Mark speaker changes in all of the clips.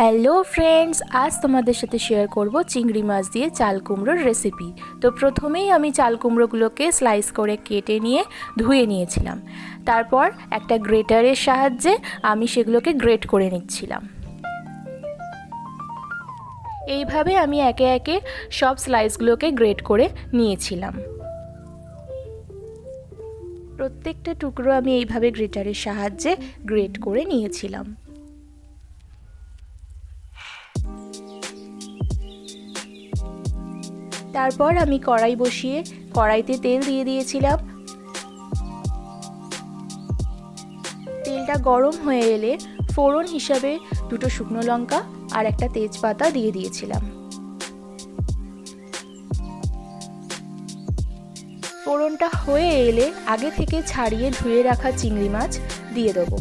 Speaker 1: Hello friends, আজ তোমাদের সাথে শেয়ার করব চিংড়ি মাছ দিয়ে চাল কুমড়োর রেসিপি। তো প্রথমেই আমি চাল কুমড়োগুলোকে স্লাইস করে কেটে নিয়ে ধুয়ে নিয়েছিলাম। তারপর একটা গ্রেটারের সাহায্যে আমি সেগুলোকে গ্রেট করে নিচ্ছিলাম। এইভাবে আমি একে একে সব স্লাইসগুলোকে গ্রেট করে নিয়েছিলাম। প্রত্যেকটা টুকরো আমি এইভাবে গ্রেটারের সাহায্যে গ্রেট করে নিয়েছিলাম। তারপর আমি কড়াই বসিয়ে কড়াইতে তেল দিয়ে দিয়েছিলাম। তেলটা গরম হয়ে এলে ফোড়ন হিসাবে দুটো শুকনো লঙ্কা আর একটা তেজপাতা দিয়ে দিয়েছিলাম। ফোড়নটা হয়ে এলে আগে থেকে ছাড়িয়ে ধুয়ে রাখা চিংড়ি মাছ দিয়ে দেবো।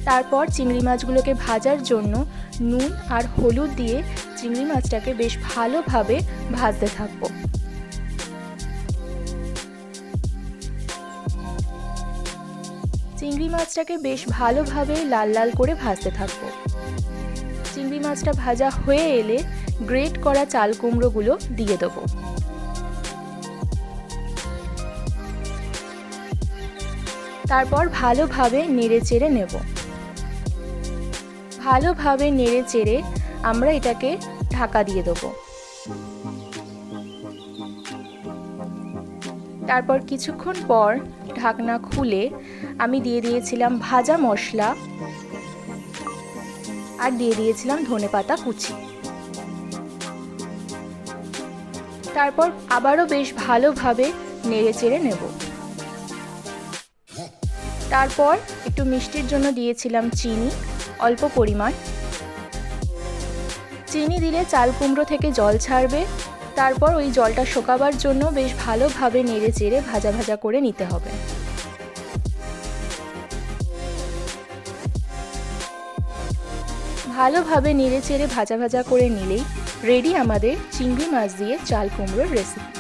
Speaker 1: তারপর চিংড়ি মাছগুলোকে ভাজার জন্য নুন আর হলুদ দিয়ে চিংড়ি মাছটাকে বেশ ভালোভাবে ভাজতে থাকবো। চিংড়ি মাছটাকে বেশ ভালোভাবে লাল লাল করে ভাজতে থাকবো। চিংড়ি মাছটা ভাজা হয়ে এলে গ্রেট করা চাল কুমড়োগুলো দিয়ে দেবো। তারপর ভালোভাবে নেড়ে চেড়ে নেব। ভালোভাবে নেড়ে চেড়ে আমরা এটাকে ঢাকা দিয়ে দেবো। তারপর কিছুক্ষণ পর ঢাকনা খুলে আমি দিয়ে দিয়েছিলাম ভাজা মশলা আর দিয়ে দিয়েছিলাম ধনেপাতা কুচি। তারপর আবারও বেশ ভালোভাবে নেড়ে চেড়ে নেব। তারপর একটু মিষ্টির জন্য দিয়েছিলাম চিনি, অল্প পরিমাণ। চিনি দিলে চাল কুমড়ো থেকে জল ছাড়বে। তারপর ওই জলটা শুকাবার জন্য বেশ ভালোভাবে নেড়ে চেড়ে ভাজা ভাজা করে নিতে হবে। ভালোভাবে নেড়ে চেড়ে ভাজা ভাজা করে নিলেই রেডি আমাদের চিংড়ি মাছ দিয়ে চাল কুমড়োর রেসিপি।